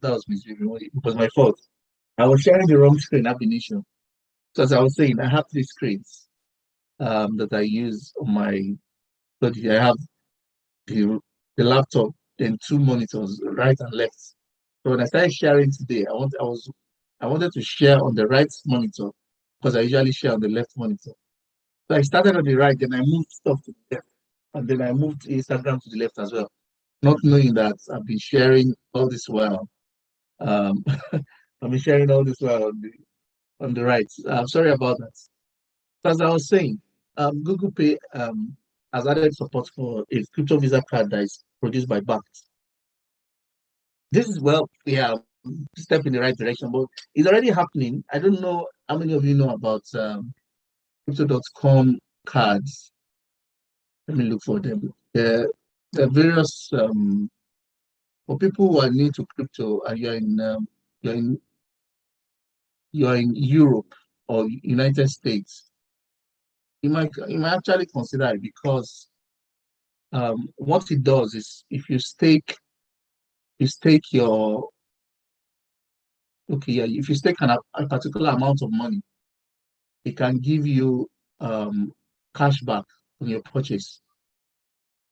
That was misbehaving. It was my fault. I was sharing the wrong screen, ab initio. So as I was saying, I have three screens that I use on my body. I have the the laptop, then two monitors, right and left. So when I started sharing today, I wanted to share on the right monitor because I usually share on the left monitor. So I started on the right, then I moved stuff to the left, and then I moved Instagram to the left as well, not knowing that I've been sharing all this while. Um, I've been sharing all this while on the right. Sorry about that. So as I was saying, Google Pay has added support for a crypto Visa card that is produced by banks. This is well, yeah, step in the right direction, but it's already happening. I don't know how many of you know about crypto.com cards. Let me look for them. There are various for people who are new to crypto and you're in you're in Europe or United States, you might actually consider it because what it does is if you stake your okay, yeah, if you stake a particular amount of money, it can give you cash back on your purchase.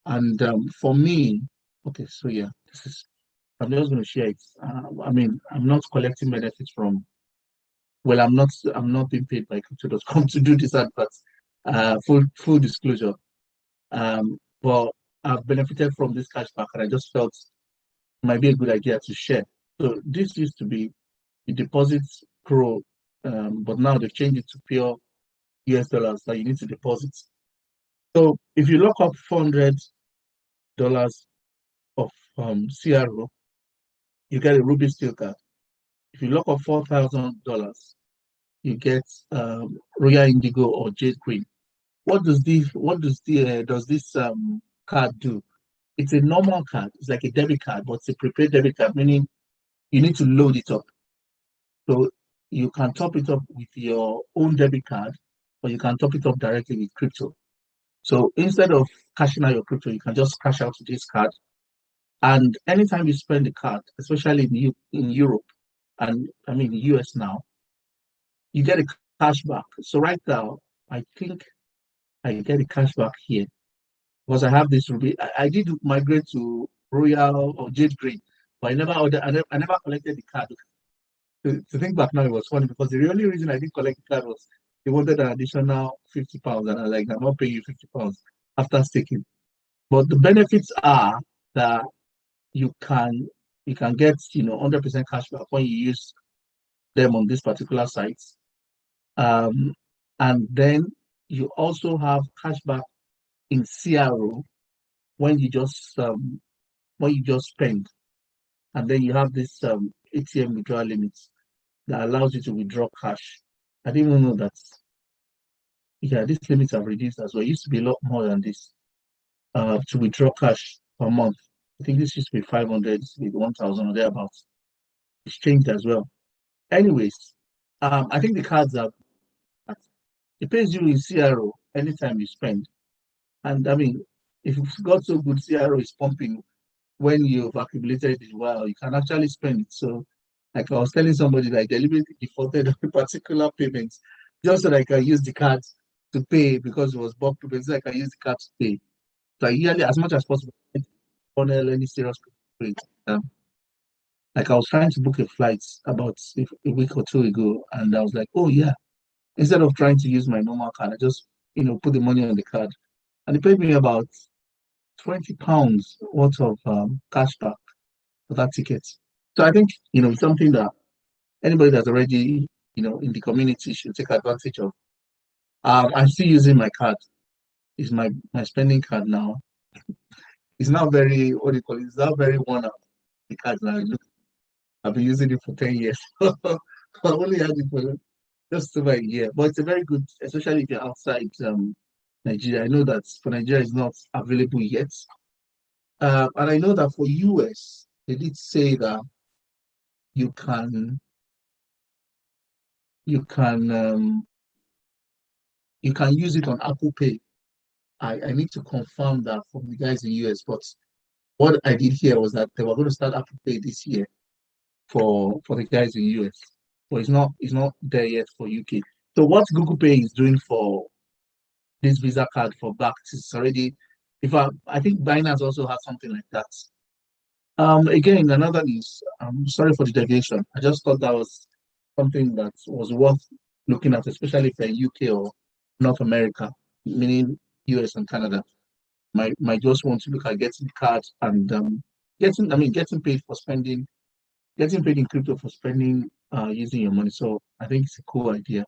And for me, okay, so yeah, this is I'm just going to share it. I mean, I'm not collecting benefits from. Well, I'm not being paid by Crypto.com to do this advert. Full disclosure. But I've benefited from this cashback, and I just felt it might be a good idea to share. So this used to be the deposits pro, but now they've changed it to pure US dollars that you need to deposit. So if you lock up $400 of CRO, you get a Ruby Steel card. If you lock up $4,000, you get Royal Indigo or Jade Green. Does this card do? It's a normal card. It's like a debit card, but it's a prepaid debit card, meaning you need to load it up. So you can top it up with your own debit card, or you can top it up directly with crypto. So instead of cashing out your crypto, you can just cash out this card. And anytime you spend the card, especially in Europe and I mean the US now, you get a cash back. So right now, I think I get a cash back here because I have this Ruby. I did migrate to Royal or Jade Green, but I never collected the card. To think back now, it was funny because the only reason I didn't collect the card was they wanted an additional £50, and I'm not paying you £50 after staking. But the benefits are that you can you can get 100% cashback when you use them on this particular site. Um, and then you also have cashback in CRO when you just spend, and then you have this ATM withdrawal limits that allows you to withdraw cash. I didn't even know that. Yeah, these limits have reduced as well. It used to be a lot more than this to withdraw cash per month. I think this used to be 500, this used to be 1,000 or thereabouts. It's changed as well. Anyways, I think the cards are it pays you in CRO anytime you spend. And I mean, if you've got so good CRO is pumping when you've accumulated it well, you can actually spend it. So, like I was telling somebody that I deliberately defaulted on a particular payment just so that I can use the card to pay because it was bulk payment, so I can use the card to pay. So I usually, as much as possible, funnel any serious payment. Like I was trying to book a flight about a week or two ago, and I was like, oh yeah, instead of trying to use my normal card, I just put the money on the card, and it paid me about £20 worth of cash back for that ticket. So I think it's something that anybody that's already in the community should take advantage of. I'm still using my card. It's my spending card now. It's not very what do you call it? It's not very worn out. The card now. I've been using it for 10 years. I only had it for just over a year, but it's a very good, especially if you're outside Nigeria. I know that for Nigeria it's not available yet, and I know that for US they did say that you can you can um, you can use it on Apple Pay. I need to confirm that from the guys in US, but what I did here was that they were going to start Apple Pay this year. for the guys in US, but it's not there yet for UK. So what Google Pay is doing for this Visa card for Bakkt is already. If I think Binance also has something like that. Again, another news. I'm sorry for the deviation. I just thought that was something that was worth looking at, especially if you're UK or North America, meaning US and Canada. Might just want to look at getting cards and getting paid for spending, getting paid in crypto for spending using your money. So I think it's a cool idea.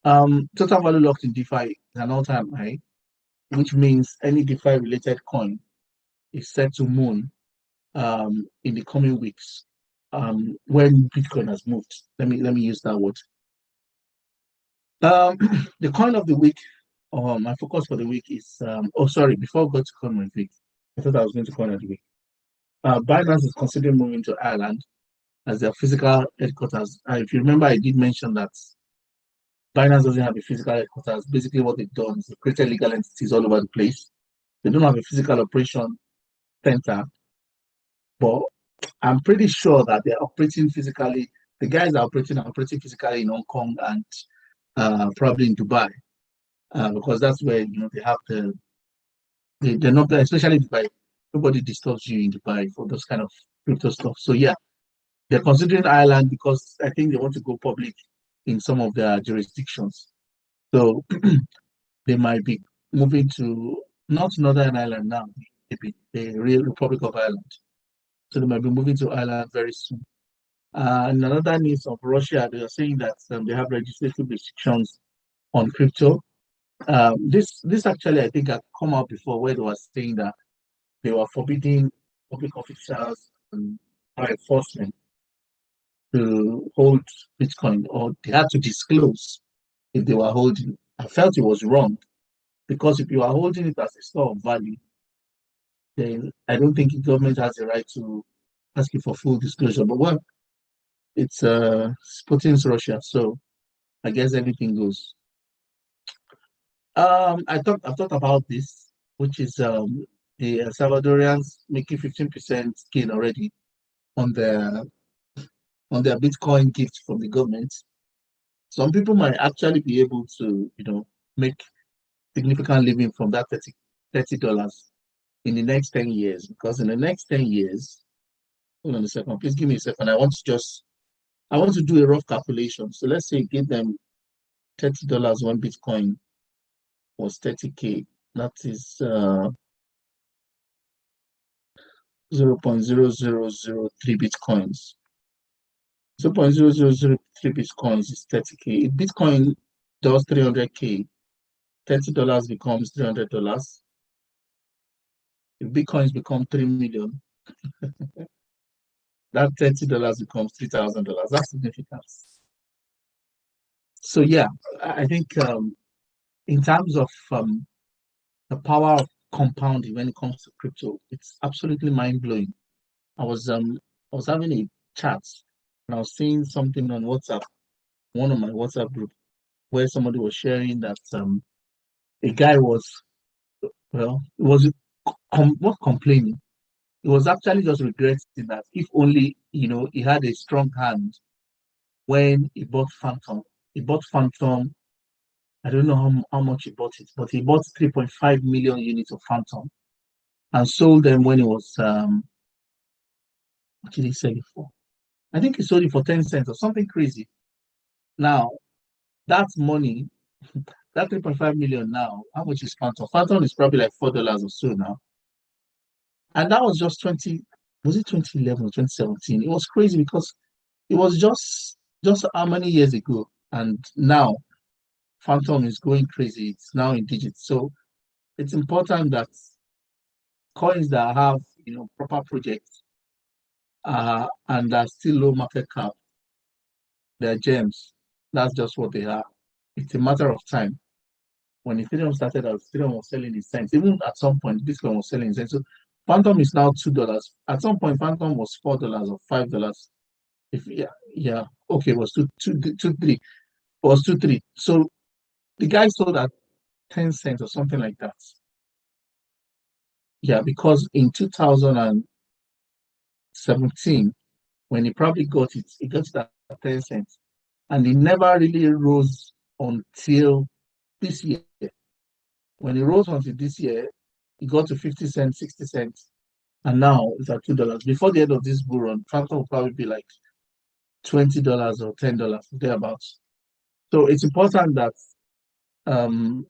Total value locked in DeFi is an all-time high, which means any DeFi related coin is set to moon in the coming weeks when Bitcoin has moved. Let me use that word. The coin of the week, or my focus for the week is before I go to coin of the week, I thought I was going to coin of the week. Binance is considering moving to Ireland as their physical headquarters. If you remember, I did mention that Binance doesn't have a physical headquarters. Basically, what they've done is they've created legal entities all over the place. They don't have a physical operation center, but I'm pretty sure that they're operating physically. The guys are operating physically in Hong Kong and probably in Dubai, because that's where they have they're not, especially Dubai. Nobody disturbs you in Dubai for those kind of crypto stuff. So yeah, they're considering Ireland because I think they want to go public in some of their jurisdictions. So they might be moving to not Northern Ireland now, maybe the real Republic of Ireland. So they might be moving to Ireland very soon. And another news of Russia, they are saying that they have legislative restrictions on crypto. This actually, I think, had come out before, where they were saying that they were forbidding public officials and law enforcement to hold Bitcoin, or they had to disclose if they were holding. I felt it was wrong, because if you are holding it as a store of value, then I don't think the government has the right to ask you for full disclosure. But well, it's Putin's Russia, so I guess anything goes. I've thought about this, which is the Salvadorians making 15% gain already on their Bitcoin gift from the government. Some people might actually be able to, make significant living from that $30 in the next 10 years. Because in the next 10 years, hold on a second, please give me a second. I want to do a rough calculation. So let's say give them $30 one Bitcoin was 30K. That is 0.0003 Bitcoins. 0.0003 Bitcoins is 30K. If Bitcoin does 300K, $30 becomes $300. If Bitcoins become 3 million, that $30 becomes $3,000. That's significant. So yeah, I think in terms of the power of compounding when it comes to crypto, it's absolutely mind blowing. I was having a chat and I was seeing something on WhatsApp, one of my WhatsApp group, where somebody was sharing that a guy was not complaining. He was actually just regretting that if only he had a strong hand when he bought Phantom. He bought Phantom. I don't know how much he bought it, but he bought 3.5 million units of Phantom and sold them when it was what did he sell it for? I think he sold it for 10 cents or something crazy. Now that money, that 3.5 million now, how much is Phantom? Phantom is probably like $4 or so now. And that was just was it 2011 or 2017? It was crazy because it was just how many years ago, and now Phantom is going crazy. It's now in digits. So it's important that coins that have proper projects and are still low market cap, they're gems. That's just what they are. It's a matter of time. When Ethereum started out, Ethereum was selling in cents. Even at some point, Bitcoin was selling in cents. So Phantom is now $2. At some point, Phantom was $4 or $5. If okay, it was two, three. It was 2, 3. So the guy sold at 10 cents or something like that. Yeah, because in 2017, when he probably got it at 10 cents. And it never really rose until this year. When it rose until this year, it got to 50 cents, 60 cents, and now it's at $2. Before the end of this bull run, Phantom will probably be like $20 or $10, thereabouts. So it's important that the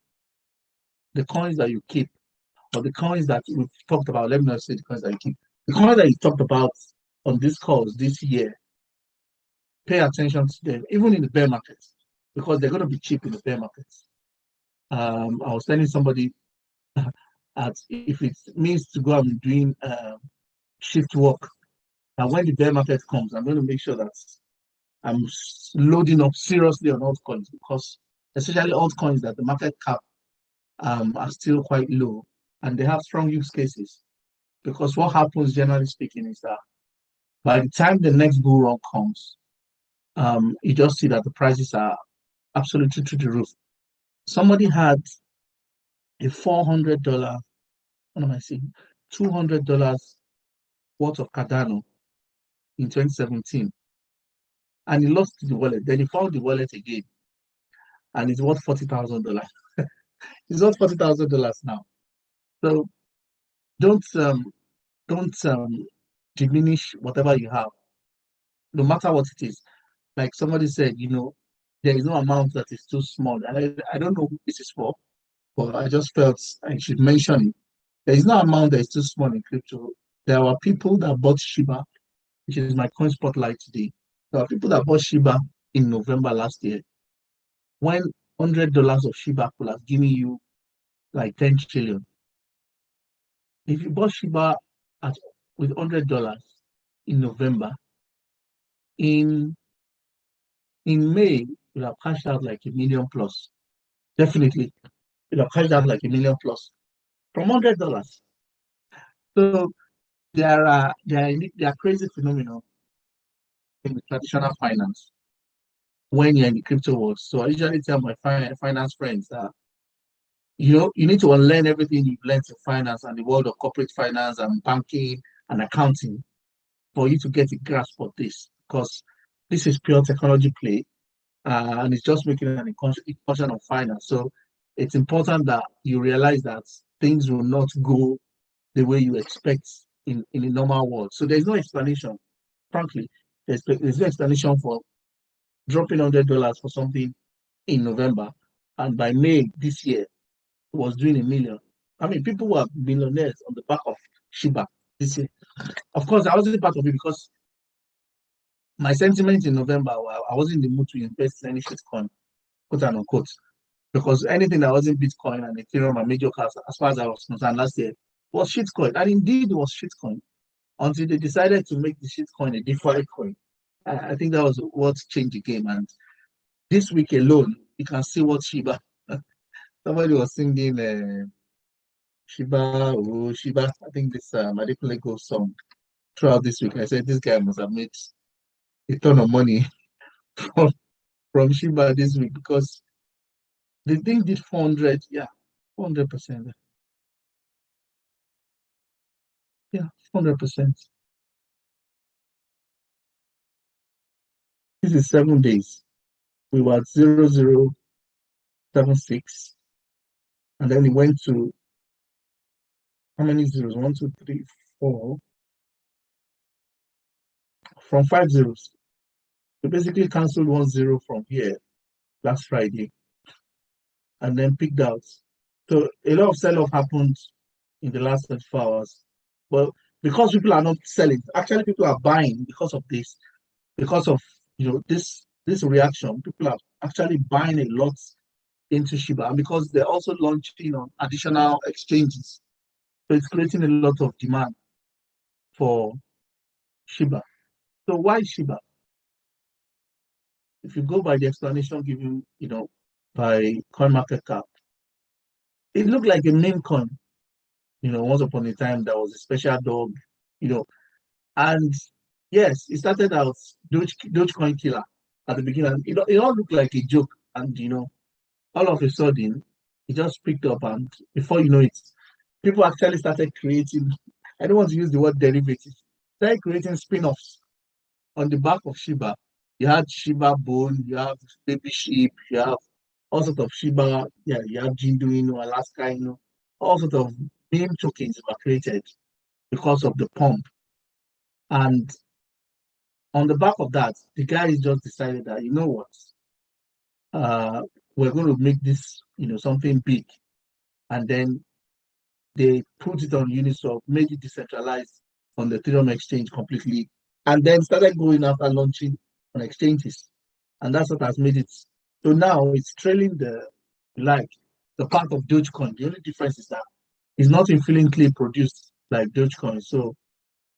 coins that you keep, or the coins that we've talked about, let me not say the coins that you keep, the coins that you talked about on this course this year, pay attention to them, even in the bear market, because they're going to be cheap in the bear market. I was telling somebody if it means to go and doing shift work, and when the bear market comes, I'm going to make sure that I'm loading up seriously on altcoins, because especially altcoins that the market cap are still quite low and they have strong use cases. Because what happens, generally speaking, is that by the time the next bull run comes, you just see that the prices are absolutely through the roof. Somebody had a $400, what am I saying, $200 worth of Cardano in 2017, and he lost the wallet. Then he found the wallet again, and it's worth $40,000. It's worth $40,000 now. So don't diminish whatever you have, no matter what it is. Like somebody said, there is no amount that is too small. And I don't know who this is for, but I just felt I should mention it. There is no amount that is too small in crypto. There are people that bought Shiba, which is my coin spotlight today. There are people that bought Shiba in November last year, when $100 of Shiba could have given you like 10 trillion. If you bought Shiba with $100 in November, in May, you'll have cashed out like $1 million plus. Definitely, you'll have cashed out like $1 million plus from $100. So there are crazy phenomena in the traditional finance when you're in the crypto world. So I usually tell my finance friends that you need to unlearn everything you've learned in finance and the world of corporate finance and banking and accounting for you to get a grasp of this, because this is pure technology play, and it's just making an incursion of finance. So it's important that you realize that things will not go the way you expect in a normal world. So there's no explanation, frankly. There's no explanation for dropping $100 for something in November, and by May this year was doing $1 million. I mean, people were millionaires on the back of Shiba this year. Of course, I wasn't part of it because my sentiment in November, I wasn't in the mood to invest in any shitcoin, quote and unquote, because anything that wasn't Bitcoin and Ethereum and major caps, as far as I was concerned last year, was shitcoin. And indeed, it was shitcoin until they decided to make the shitcoin a DeFi coin. I think that was what changed the game. And this week alone, you can see what Shiba. Somebody was singing Shiba, oh Shiba. I think this Adekunle Gold song throughout this week. I said this guy must have made a ton of money from Shiba this week, because the thing did 400, yeah, 400%. Yeah, 400%. This is 7 days. We were at 0076, and then it went to how many zeros? 1, 2, 3, 4. From 5 zeros. We basically canceled 1 zero from here last Friday, and then picked out. So a lot of sell-off happened in the last 24 hours. But because people are not selling, actually people are buying because of this, because of this reaction. People are actually buying a lot into Shiba, and because they're also launching on additional exchanges. So it's creating a lot of demand for Shiba. So why Shiba? If you go by the explanation given, by CoinMarketCap, it looked like a meme coin. Once upon a time, there was a special dog, and yes, it started out Dogecoin killer at the beginning. It all looked like a joke, and all of a sudden, it just picked up, and before you know it, people actually started creating. I don't want to use the word derivatives. Started creating spin-offs on the back of Shiba, you had Shiba bone, you have baby sheep, you have all sorts of Shiba, yeah, you have Jindu Inu, Alaska Inu, all sorts of meme tokens were created because of the pump. And on the back of that, the guys just decided that, you know what, uh, we're going to make this, something big. And then they put it on Uniswap, made it decentralized on the Ethereum exchange completely, and then started going after launching on exchanges. And that's what has made it. So now it's trailing the path of Dogecoin. The only difference is that it's not infinitely produced like Dogecoin. So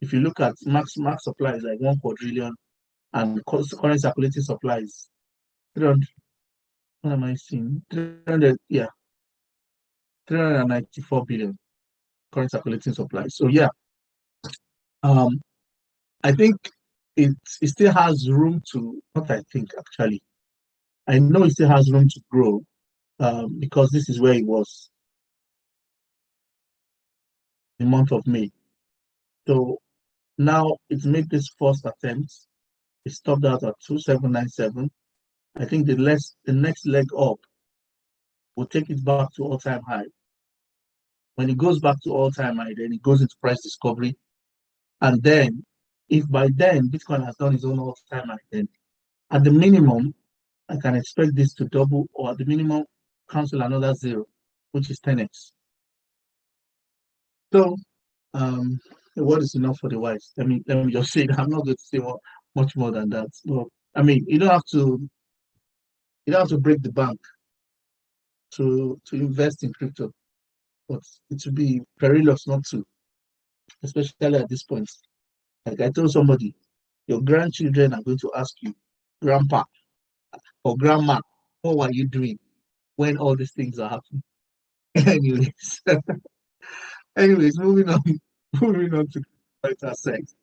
if you look at max supply is like 1 quadrillion, and current circulating supply is 300. What am I seeing? 300, yeah, 394 billion current circulating supply. So yeah, um, I think it still has room to. What I think actually, I know it still has room to grow, because this is where it was the month of May. So now it's made this first attempt. It stopped out at 2797. I think the next leg up will take it back to all-time high. When it goes back to all-time high, then it goes into price discovery. And then, if by then Bitcoin has done its own all-time high, then at the minimum, I can expect this to double, or at the minimum, cancel another zero, which is 10x. So, the word is enough for the wise. Let me just say that. I'm not going to say much more than that. No, I mean, you don't have to break the bank to invest in crypto, but it would be perilous not to, especially at this point. Like I told somebody, your grandchildren are going to ask you, grandpa or grandma, what were you doing when all these things are happening? anyways, anyways, moving on, moving on to greater sex.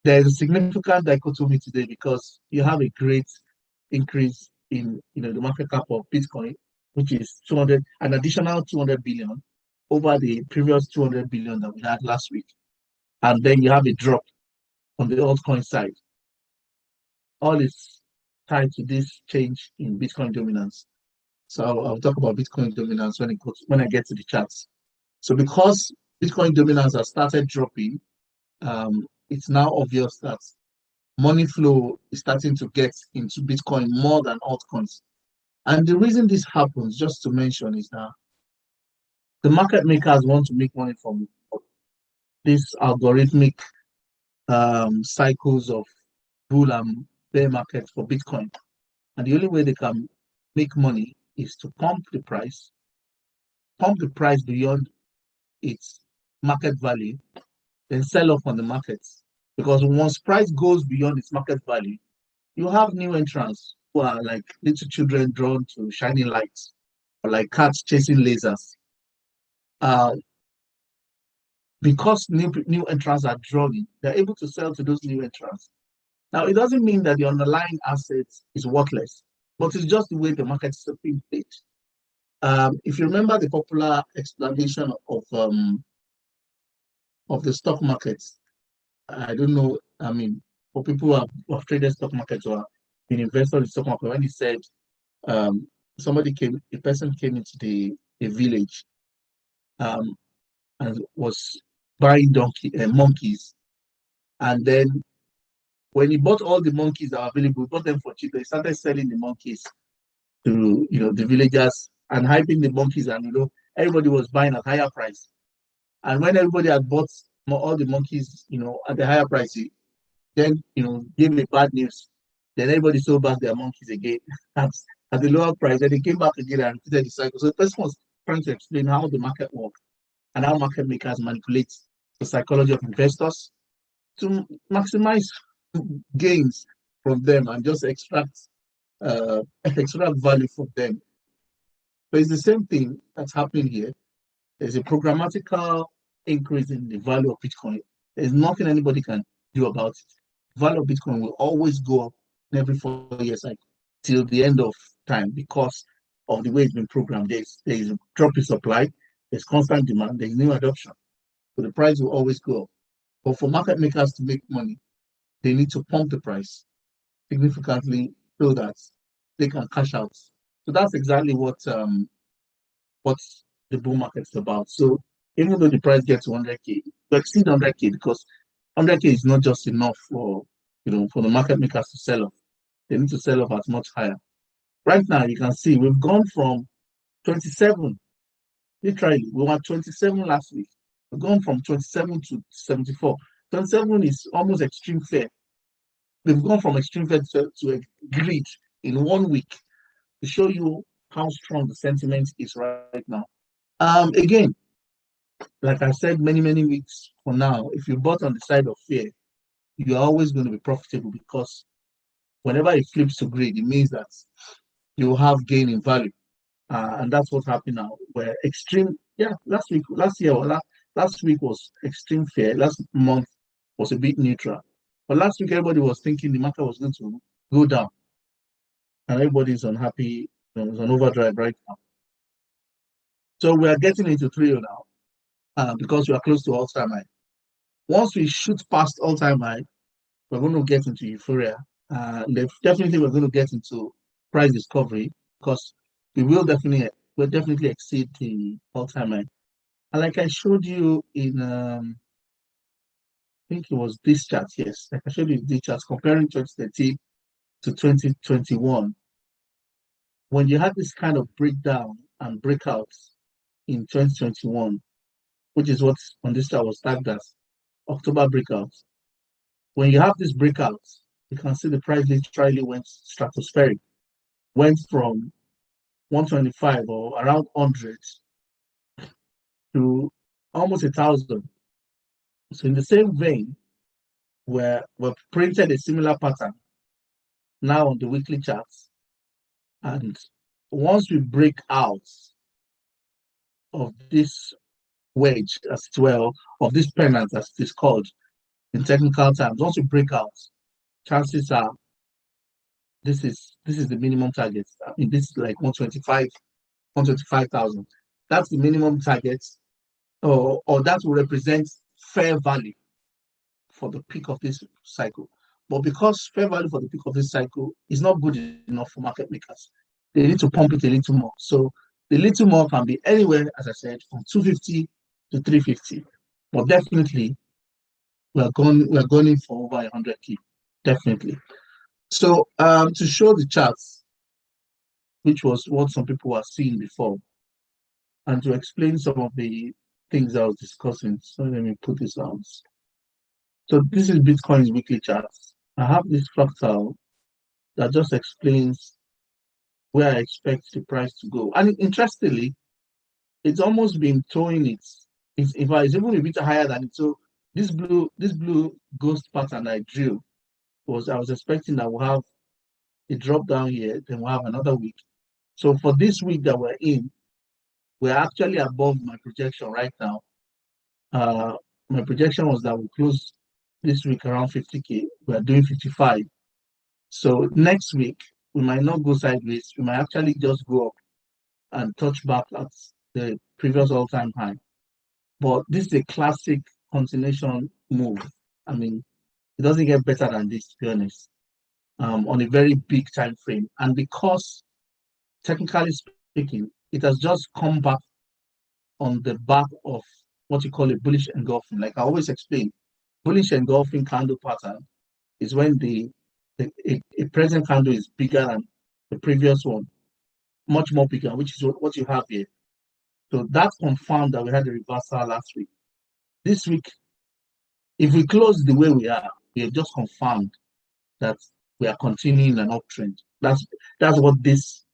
There's a significant dichotomy today because you have a great increase in the market cap of Bitcoin, which is 200, an additional 200 billion over the previous 200 billion that we had last week. And then you have a drop on the altcoin side. All is tied to this change in Bitcoin dominance. So I'll talk about Bitcoin dominance when I get to the charts. So because Bitcoin dominance has started dropping, it's now obvious that money flow is starting to get into Bitcoin more than altcoins. And the reason this happens, just to mention, is that the market makers want to make money from these algorithmic cycles of bull and bear markets for Bitcoin. And the only way they can make money is to pump the price beyond its market value, then sell off on the markets. Because once price goes beyond its market value, you have new entrants who are like little children drawn to shining lights, or like cats chasing lasers. Uh, because new entrants are drawn in, they're able to sell to those new entrants. Now, it doesn't mean that the underlying asset is worthless, but it's just the way the market is being played. If you remember the popular explanation of the stock markets, I don't know. I mean, for people who have traded stock markets or been invested in stock market, when he said um, a person came into a village um, and was buying monkeys, and then when he bought all the monkeys that were available, he bought them for cheap. He started selling the monkeys to the villagers and hyping the monkeys, and everybody was buying at higher price. And when everybody had bought all the monkeys, at the higher price, then gave me bad news. Then everybody sold back their monkeys again at the lower price. Then they came back again and repeated the cycle. So the person was trying to explain how the market works and how market makers manipulate the psychology of investors to maximize gains from them and just extract value from them. But it's the same thing that's happening here. There's a programmatical increase in the value of Bitcoin. There's nothing anybody can do about it. The value of Bitcoin will always go up in every 4 years cycle till the end of time because of the way it's been programmed. There's a drop in supply, there's constant demand, there's new adoption. So the price will always go up. But for market makers to make money, they need to pump the price significantly so that they can cash out. So that's exactly what the bull market is about. So even though the price gets to 100K, to exceed 100K, because 100K is not just enough for for the market makers to sell off. They need to sell off at much higher. Right now, you can see we've gone from 27, literally, we were 27 last week. We've gone from 27 to 74. 27 is almost extreme fair. We've gone from extreme fair to a grid in 1 week to show you how strong the sentiment is right now. Again, like I said many weeks from now, if you bought on the side of fear, you're always going to be profitable because whenever it flips to grid, it means that you have gain in value. And that's what's happening now. Where extreme, yeah, last week was extreme fear. Last month was a bit neutral. But last week, everybody was thinking the market was going to go down. And everybody's unhappy, it's on overdrive right now. So we are getting into trio now because we are close to all-time high. Once we shoot past all-time high, we're going to get into euphoria. Definitely, we're going to get into price discovery because we'll definitely exceed the all-time high. And like I showed you in, I think it was this chart, yes, like I showed you this chart comparing 2013 to 2021. When you had this kind of breakdown and breakouts in 2021, which is what on this chart was tagged as October breakouts. When you have these breakouts, you can see the price literally went stratospheric, went from 125 or around 100 to almost 1,000. So in the same vein, we've printed a similar pattern now on the weekly charts. And once we break out of this wedge as well, of this pennant as it is called in technical terms, once we break out, chances are this is the minimum target. I mean, this is like 125,000. That's the minimum target, or that will represent fair value for the peak of this cycle. But because fair value for the peak of this cycle is not good enough for market makers, they need to pump it a little more. So the little more can be anywhere, as I said, from 250 to 350. But definitely, we're going for over 100K. Definitely. So to show the charts, which was what some people were seeing before, and to explain some of the things I was discussing. So let me put this out. So this is Bitcoin's weekly charts. I have this fractal that just explains where I expect the price to go. And interestingly, it's almost been towing it. In fact, it's even a bit higher than it. So this blue ghost pattern I drew I was expecting that we'll have a drop down here, then we'll have another week. So for this week that we're in, we're actually above my projection right now. My projection was that we'll close this week around 50K. We're doing 55. So next week, we might not go sideways. We might actually just go up and touch back at the previous all-time high. But this is a classic continuation move. I mean, it doesn't get better than this, to be honest, on a very big time frame. And because, technically speaking, it has just come back on the back of what you call a bullish engulfing. Like I always explain, bullish engulfing candle pattern is when a present candle is bigger than the previous one, much more bigger, which is what you have here. So that confirmed that we had a reversal last week. This week, if we close the way we have just confirmed that we are continuing an uptrend. That's what this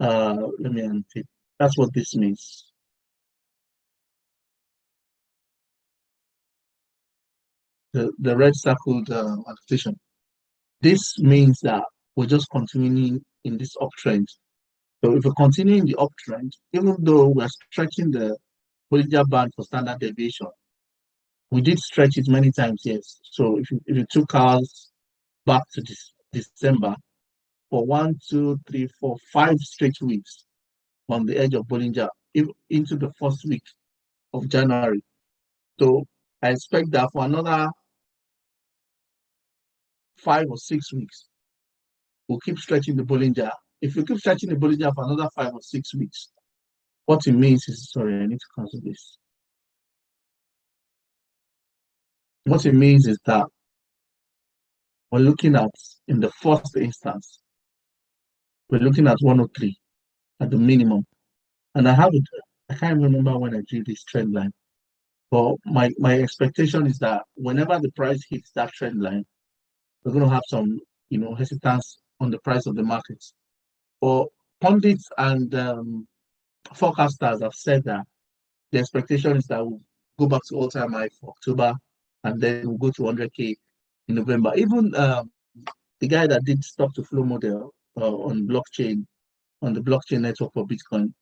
let me annotate. That's what this means. The red circled annotation. This means that we're just continuing in this uptrend. So if we're continuing the uptrend, even though we're stretching the Bollinger Band for standard deviation, we did stretch it many times, yes. So if you took us back to December for 1, 2, 3, 4, 5 straight weeks on the edge of Bollinger into the first week of January. So I expect that for another 5 or 6 weeks, we'll keep stretching the Bollinger. If you keep stretching the Bollinger for another 5 or 6 weeks, what it means is, sorry, I need to cancel this. What it means is that we're looking at, in the first instance, we're looking at 103 at the minimum. And I can't remember when I drew this trend line. But my expectation is that whenever the price hits that trend line, we're going to have some, hesitance on the price of the markets. But pundits and forecasters have said that the expectation is that we'll go back to all-time high for October, and then we'll go to 100K in November. Even the guy that did stock to flow model on the blockchain network for Bitcoin,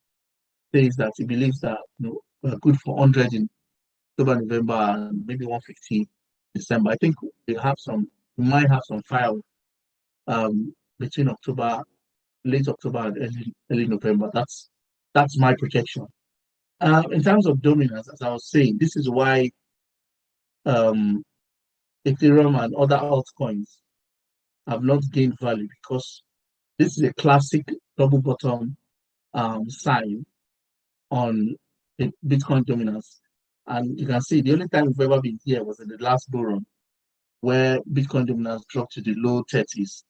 says that he believes that we're good for 100 in October, November, and maybe 150 December. I think we might have some fire between late October and early November. That's my projection. In terms of dominance, as I was saying, this is why Ethereum and other altcoins have not gained value, because this is a classic double bottom sign on Bitcoin dominance. And you can see the only time we've ever been here was in the last bull run, where Bitcoin dominance dropped to the low 30s.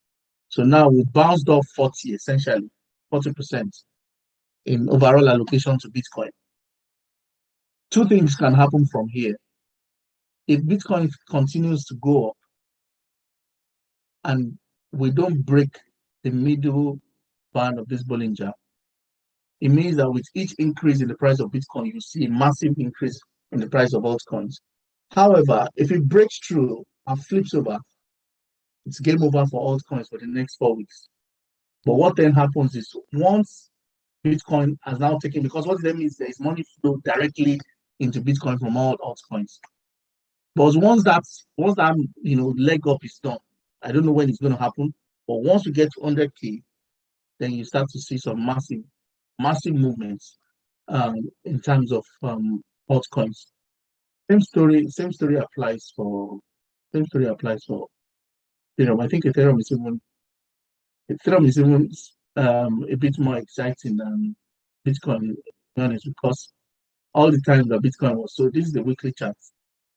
So now we bounced off 40%, essentially 40% in overall allocation to Bitcoin. Two things can happen from here. If Bitcoin continues to go up and we don't break the middle band of this Bollinger, it means that with each increase in the price of Bitcoin, you see a massive increase in the price of altcoins. However, if it breaks through and flips over, it's game over for altcoins for the next 4 weeks. But what then happens is, once Bitcoin has now taken, because what that means, there is money flow directly into Bitcoin from all altcoins. But once that leg up is done, I don't know when it's going to happen, but once we get to 100K, then you start to see some massive movements in terms of altcoins. Same story applies for Ethereum. I think Ethereum is even a bit more exciting than Bitcoin, to be honest, because all the time that Bitcoin was, so this is the weekly chart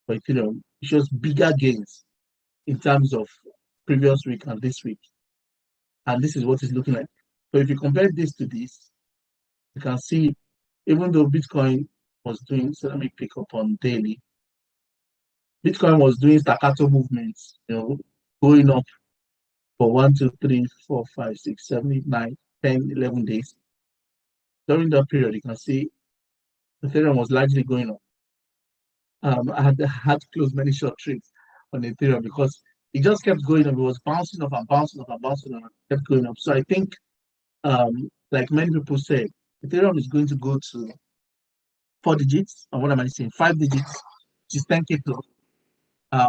for Ethereum, it shows bigger gains in terms of previous week and this week. And this is what it's looking like. So if you compare this to this, you can see, even though Bitcoin was doing, so let me pick up on daily. Bitcoin was doing staccato movements, going up for 1, 2, 3, 4, 5, 6, 7, 8, 9, 10, 11 days. During that period, you can see Ethereum was largely going up. I had to close many short trades on Ethereum because it just kept going up. It was bouncing up and bouncing up and bouncing up and kept going up. So I think, like many people say, Ethereum is going to go to 4 digits. And what am I saying? 5 digits, which is 10K plus.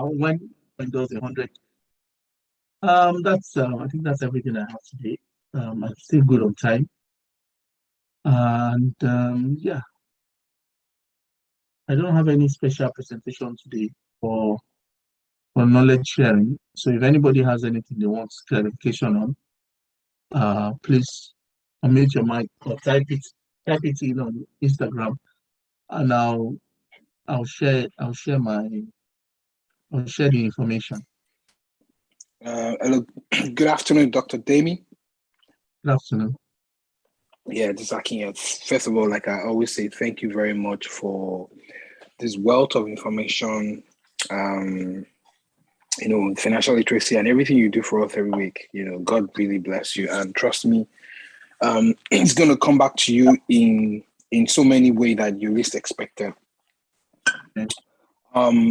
When it does 100. I think that's everything I have today. I'm still good on time. And yeah, I don't have any special presentation today for knowledge sharing. So if anybody has anything they want clarification on, please unmute your mic or type it in on Instagram, and I'll share the information. Hello, good afternoon, Dr. Dami. Good afternoon. Yeah, this is Akin. First of all, like I always say, thank you very much for this wealth of information, financial literacy and everything you do for us every week. God really bless you. And trust me, it's going to come back to you in so many ways that you least expected. Okay.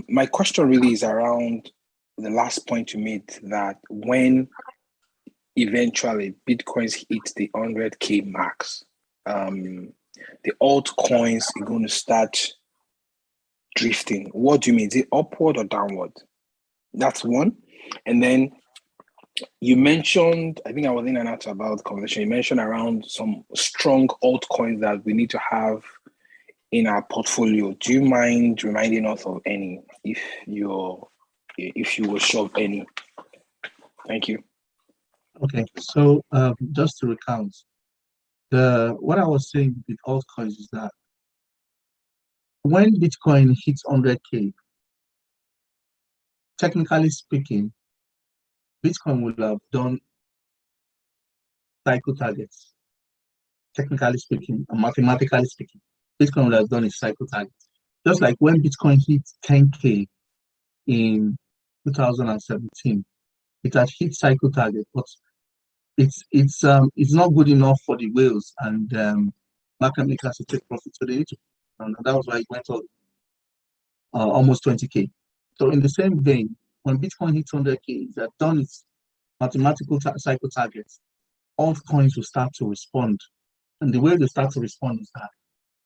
My question really is around the last point you made, that when eventually Bitcoins hit the 100K marks, the altcoins are going to start drifting. What do you mean? Is it upward or downward? That's one. And then you mentioned, I think I was in and out about the conversation, you mentioned around some strong altcoins that we need to have in our portfolio. Do you mind reminding us of any, if you will show any? Thank you. Okay, so just to recount, what I was saying with altcoins is that when Bitcoin hits 100K, technically speaking, Bitcoin will have done cycle targets. Technically speaking, and mathematically speaking, Bitcoin will have done its cycle targets. Just like when Bitcoin hit 10K in 2017, it had hit cycle target, but it's not good enough for the whales and market makers to take profit. So they need to, and that was why it went up almost 20K. So in the same vein, when Bitcoin hits 100K, it had done its mathematical cycle targets. Altcoins will start to respond, and the way they start to respond is that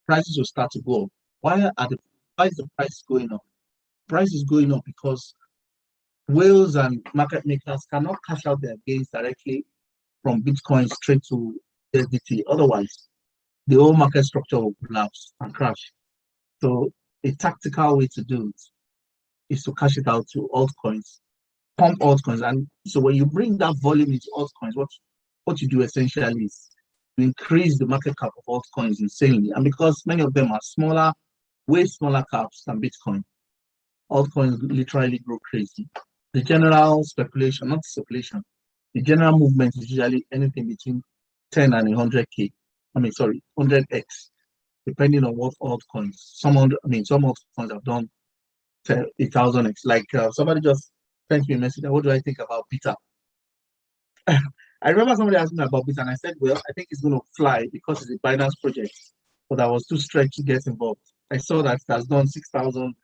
prices will start to go up. Why is the price going up? Price is going up because whales and market makers cannot cash out their gains directly from Bitcoin straight to SDT. Otherwise, the whole market structure will collapse and crash. So a tactical way to do it is to cash it out to altcoins, pump altcoins. And so when you bring that volume into altcoins, what you do essentially is you increase the market cap of altcoins insanely. And because many of them are smaller, way smaller caps than Bitcoin, altcoins literally grow crazy. The general speculation, not speculation, the general movement is usually anything between 10 and 100K. 100x, depending on what altcoins. Some altcoins have done 1,000x. Like somebody just sent me a message. What do I think about Beta? I remember somebody asked me about Beta, and I said, well, I think it's going to fly because it's a Binance project, but I was too stretched to get involved. I saw that it has done 6,000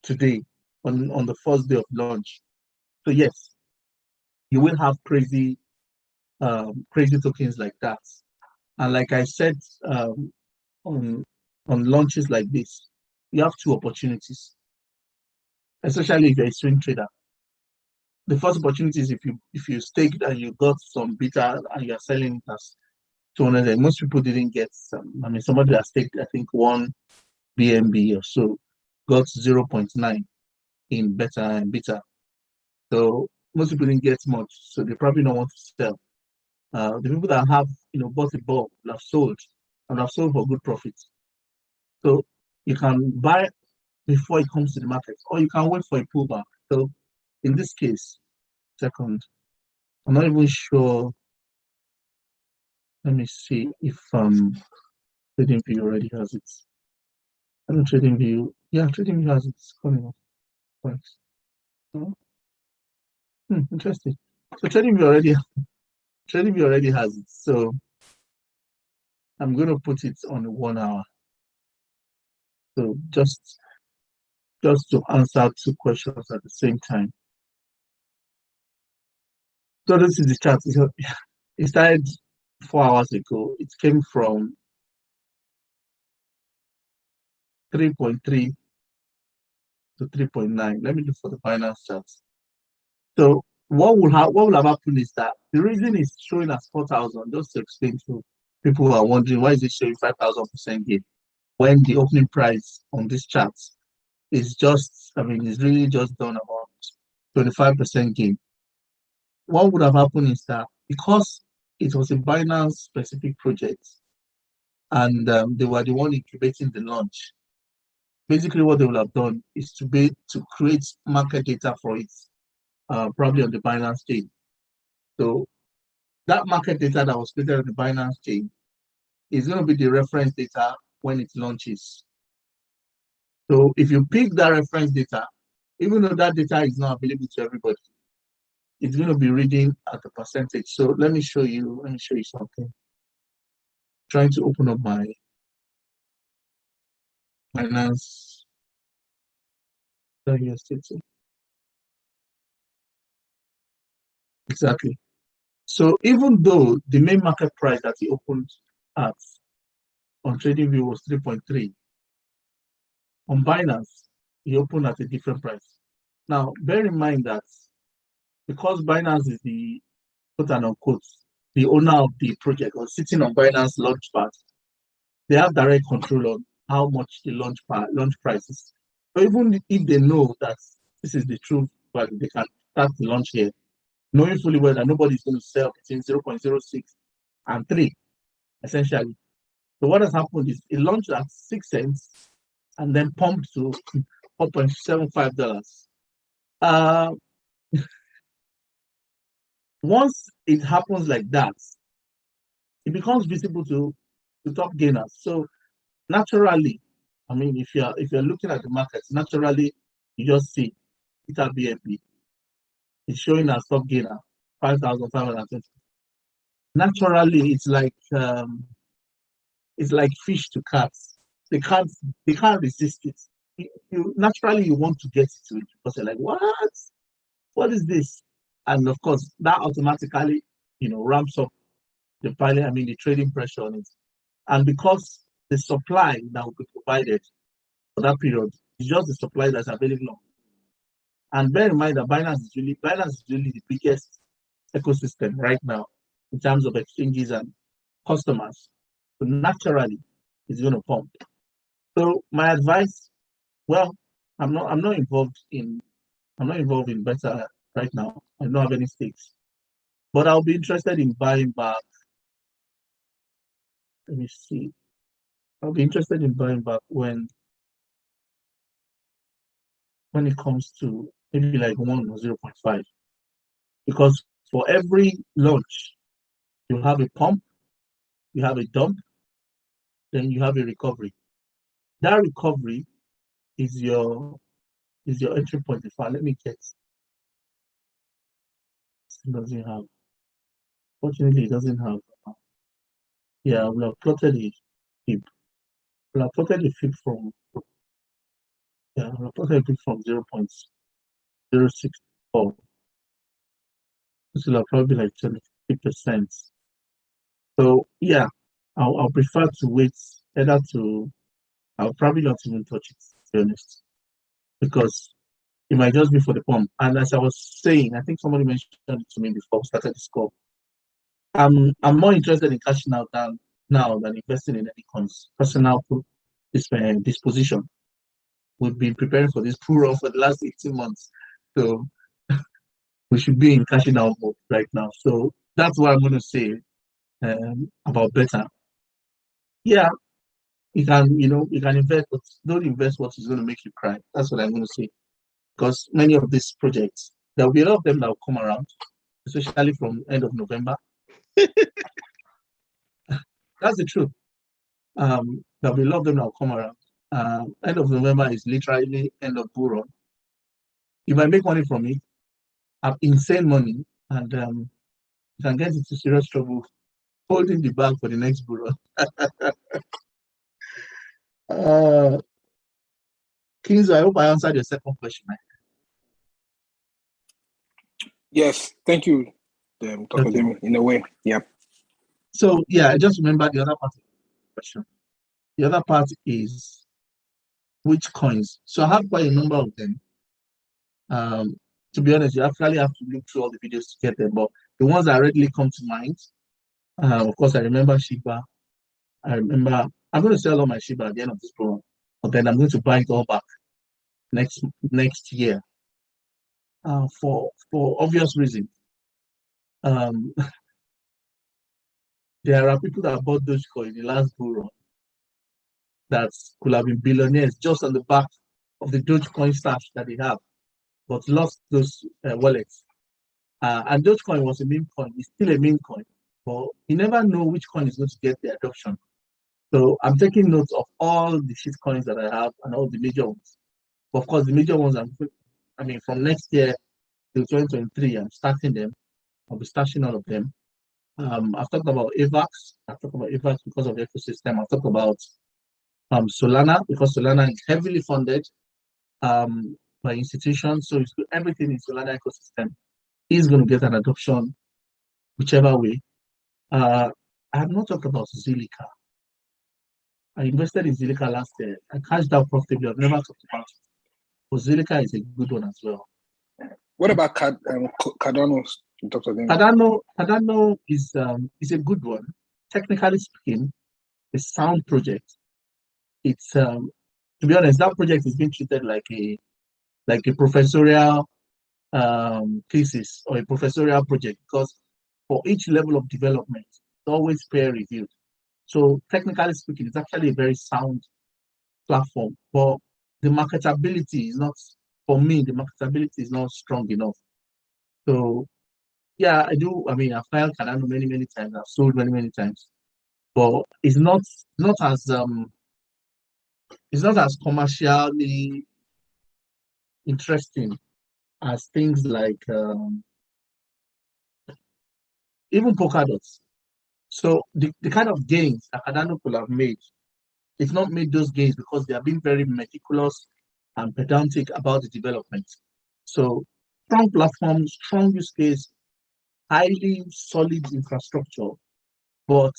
today on the first day of launch. So yes, you will have crazy tokens like that. And like I said, on launches like this, you have two opportunities, especially if you're a swing trader. The first opportunity is if you staked and you got some Beta and you're selling it as 200, and most people didn't get some. Somebody that staked, I think, 1 BNB or so, got 0.9 in Beta and Beta. So most people didn't get much, so they probably don't want to sell. The people that have bought a bulk will have sold and have sold for good profits. So you can buy before it comes to the market, or you can wait for a pullback. So in this case, second, I'm not even sure. Let me see if TradingView already has it. I know TradingView, yeah, TradingView has it. It's coming up. Thanks. Interesting. So TradingView already has it. So I'm going to put it on 1 hour. So just to answer two questions at the same time. So this is the chart. It started 4 hours ago. It came from 3.3 to 3.9. Let me look for the Binance charts. So what will have happened is that the reason it's showing as 4,000, just to explain to people who are wondering why is it showing 5,000% gain when the opening price on this chart is just, it's really just done about 25% gain. What would have happened is that because it was a Binance specific project and they were the one incubating the launch, basically what they would have done is to create market data for it, probably on the Binance chain. So that market data that was created on the Binance chain is going to be the reference data when it launches. So if you pick that reference data, even though that data is not available to everybody, it's going to be reading at a percentage. So let me show you something. Trying to open up my Binance USDT. Exactly. So even though the main market price that he opened at on TradingView was 3.3, on Binance, he opened at a different price. Now, bear in mind that because Binance is the quote and unquote the owner of the project or sitting on Binance Launchpad, they have direct control on how much the launch price is. So even if they know that this is the true value, they can start the launch here. knowing fully well that nobody's going to sell between 0.06 and 3, essentially. So what has happened is it launched at 6 cents and then pumped to $4.75. Once it happens like that, it becomes visible to top gainers. So naturally, I mean, if you're looking at the markets, naturally you just see Peter BNB is showing as top gainer 5,520. Naturally, it's like fish to cats. They can't resist it. Naturally you want to get to it because you're like, what is this? And of course, that automatically, ramps up the trading pressure on it. And because the supply that will be provided for that period is just the supply that's available. And bear in mind that Binance is really the biggest ecosystem right now in terms of exchanges and customers. So naturally, it's going to pump. So my advice, well, I'm not involved in Beta right now. I don't have any stakes, but I'll be interested in buying back. Let me see. I'll be interested in buying back when it comes to maybe like 1 or 0.5, because for every launch, you have a pump, you have a dump, then you have a recovery. That recovery is your entry point. In fact, let me get. It doesn't have. Fortunately, it doesn't have. Yeah, we have plotted a fib. We have plotted a fib from. Yeah, we have plotted a fib from 0.064. This will probably be like 20%. So yeah, I'll prefer to wait either to. I'll probably not even touch it, to be honest, because it might just be for the pump. And as I was saying, I think somebody mentioned it to me before we started this call. I'm more interested in cashing out now than investing in any coins. Personal disposition. We've been preparing for this pull run for the last 18 months. So we should be in cashing out mode right now. So that's what I'm going to say about Beta. Yeah, you can invest, but don't invest what is going to make you cry. That's what I'm going to say. Because many of these projects, there will be a lot of them that will come around, especially from end of November. That's the truth. There'll be a lot of them that will come around. End of November is literally end of bull run. You might make money from it, have insane money, and you can get into serious trouble holding the bag for the next bull run. Kings, I hope I answered your second question. Yes, thank you, Dr. Demi, in a way. Yep. So yeah, I just remember the other part of the question. The other part is which coins. So I have quite a number of them. To be honest, you actually have to look through all the videos to get them, but the ones that readily come to mind, of course, I remember Shiba. I'm going to sell all my Shiba at the end of this program, but then I'm going to buy it all back next year for obvious reasons. There are people that bought Dogecoin in the last bull run that could have been billionaires just on the back of the Dogecoin stash that they have, but lost those wallets. And Dogecoin was a meme coin. It's still a meme coin, but you never know which coin is going to get the adoption. So I'm taking notes of all the shit coins that I have and all the major ones. Of course, the major ones from next year to 2023, I'm starting them. I'll be stashing all of them. I've talked about AVAX. I've talked about AVAX because of the ecosystem. I've talked about Solana because Solana is heavily funded by institutions. So everything in Solana ecosystem is going to get an adoption whichever way. I have not talked about Zilliqa. I invested in Zilliqa last year. I cashed out profitably. I've never talked about it. But Zilliqa is a good one as well. What about Cardano, Dr. Demi? Cardano is a good one. Technically speaking, a sound project. It's to be honest, that project is being treated like a professorial thesis or a professorial project, because for each level of development, it's always peer reviewed. So technically speaking, it's actually a very sound platform, but the marketability is not, for me, the marketability is not strong enough. So yeah, I do. I mean, I've filed Cardano many, many times. I've sold many, many times, but not as it's not as commercially interesting as things like even Polkadot. So the kind of gains that Cardano could have made, it's not made those gains because they are being very meticulous and pedantic about the development. So strong platform, strong use case, highly solid infrastructure, but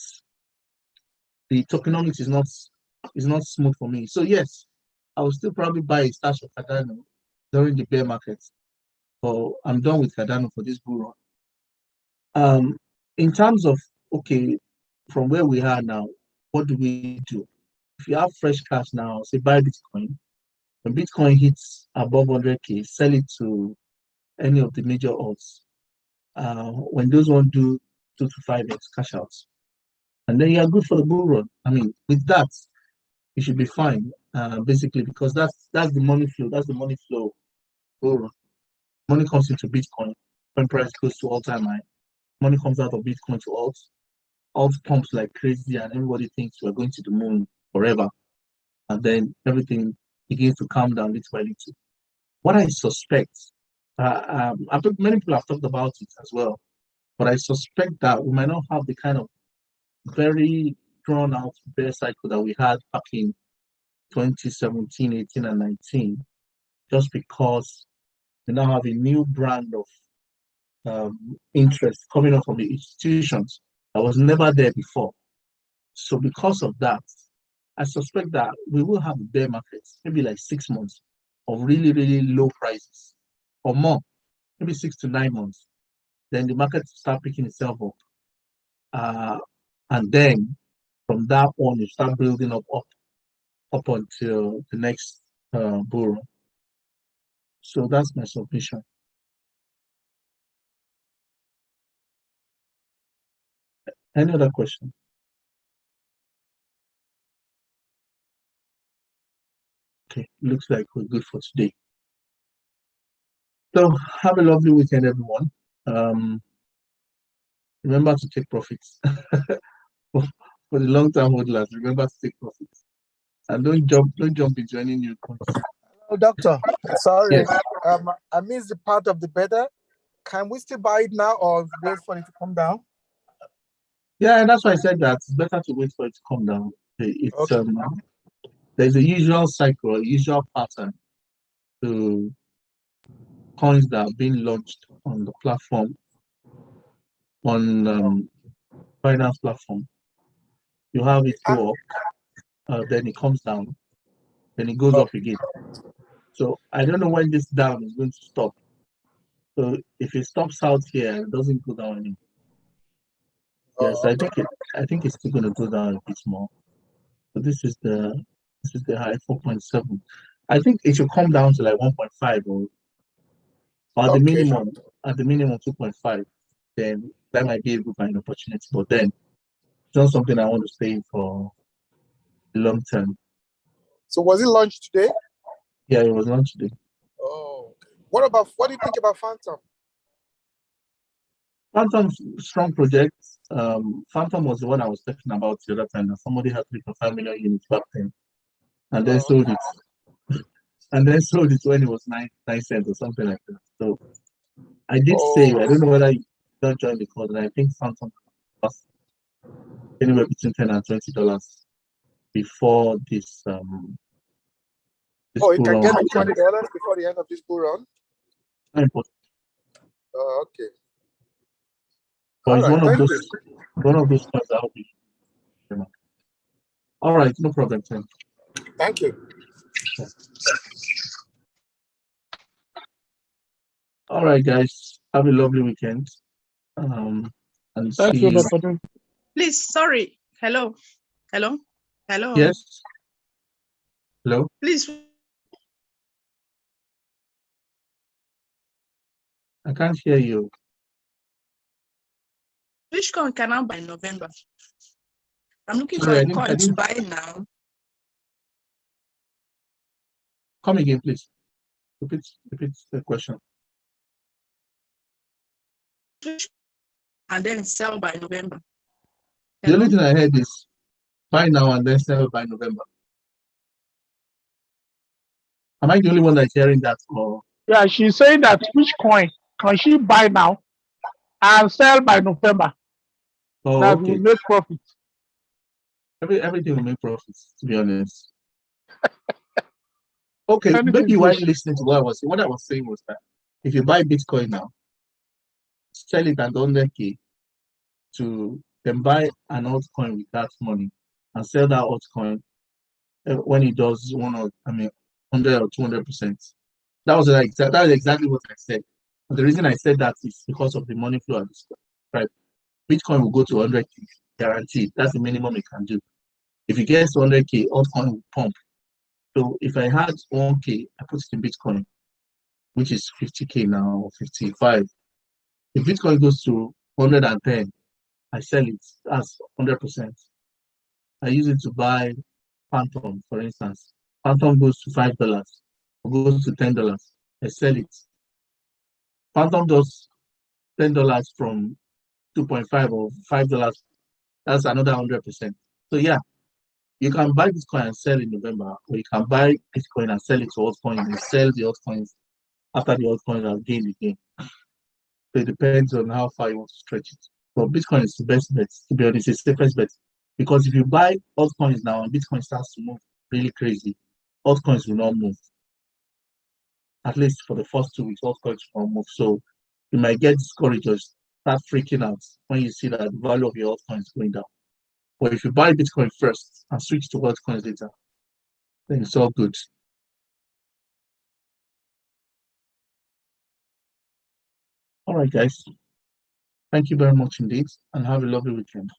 the tokenomics is not smooth for me. So yes, I will still probably buy a stash of Cardano during the bear market, but I'm done with Cardano for this bull run. In terms of, okay, from where we are now, what do we do? If you have fresh cash now, say buy Bitcoin. When Bitcoin hits above 100K, sell it to any of the major odds. When those one do 2 to 5x cash outs, and then you are good for the bull run. I mean, with that, you should be fine. Basically, because that's the money flow. That's the money flow bull run. Money comes into Bitcoin when price goes to all-time high. Money comes out of Bitcoin to alts. Alts pumps like crazy, and everybody thinks we're going to the moon forever. And then everything begins to calm down little by little. What I suspect, I think many people have talked about it as well, but I suspect that we might not have the kind of very drawn out bear cycle that we had back in 2017, 18, and 19, just because we now have a new brand of interest coming up from the institutions that was never there before. So because of that, I suspect that we will have a bear market, maybe like 6 months of really, really low prices or more, maybe 6 to 9 months. Then the market will start picking itself up. And then from that on, you start building up until the next bull run. So that's my submission. Any other question? Okay, looks like we're good for today. So have a lovely weekend, everyone. Remember to take profits. For the long-term hodlers, remember to take profits. And don't jump into any new coins. Hello, doctor. Sorry, Yes. I missed the part of the beta. Can we still buy it now or wait for it to come down? Yeah, and that's why I said that it's better to wait for it to come down. It's Okay. There's a usual cycle, a usual pattern to coins that are being launched on the platform, on finance platform. You have it go up, then it comes down, then it goes up again. So I don't know when this down is going to stop. So if it stops out here, it doesn't go down anymore. Yes, I think it's still going to go down a bit more. So this is the high 4.7. I think it should come down to like 1.5 or at the minimum 2.5. Then that might be a good kind of opportunity. But then it's not something I want to stay in for the long term. So was it launched today? Yeah, it was launched today. Oh, what do you think about Phantom? Phantom's strong project. Phantom was the one I was talking about the other time that somebody had 3.5 million units back then, and then sold it. And then sold it when it was 9 cents or something like that. So I did say, I don't know whether you don't join the call, and I think Phantom cost anywhere between $10 and $20 before this. It can get to $20 before the end of this bull run. Okay. But it's one of those coins that will be. All right, no problem, Tim. Thank you. All right, guys. Have a lovely weekend. And Thank you, Dr. Please, sorry. Hello. Yes. Hello. Please I can't hear you. Which coin can I buy in November? I'm looking Sorry, for a coin to buy now. Come again, please. Repeat the question. And then sell by November. The only Hello? thing I heard is buy now and then sell by November. Am I the only one that's hearing that? Or Yeah, she's saying that which coin can she buy now and sell by November that will okay. make profit? Everything will make profits, to be honest. Okay, Anything maybe you weren't goes. listening to what I was saying. What I was saying was that if you buy Bitcoin now, sell it at 100K to then buy an altcoin with that money and sell that altcoin when it does 100 or 200%. That was exactly what I said. And the reason I said that is because of the money flow at this right. Bitcoin will go to 100K guaranteed. That's the minimum it can do. If it gets 100K, altcoin will pump. So if I had 1K, I put it in Bitcoin, which is 50K now or 55. If Bitcoin goes to 110, I sell it as 100%. I use it to buy Phantom, for instance. Phantom goes to $5 or goes to $10. I sell it. Phantom does $10 from 2.5 or $5. That's another 100%. So yeah, you can buy Bitcoin and sell in November, or you can buy Bitcoin and sell it to altcoins and sell the altcoins after the altcoins are gained again. So it depends on how far you want to stretch it. But Bitcoin is the best bet, to be honest, it's the safest bet. Because if you buy altcoins now and Bitcoin starts to move really crazy, altcoins will not move. At least for the first 2 weeks, altcoins will not move. So you might get discouraged or start freaking out when you see that the value of your altcoins going down. But if you buy Bitcoin first and switch to altcoins later, then it's all good. All right, guys. Thank you very much indeed, and have a lovely weekend.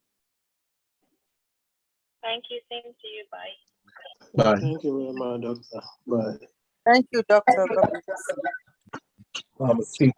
Thank you. Same to you. Bye. Bye. Thank you very much, Doctor. Bye. Thank you, Doctor. God bless. I'm a sweet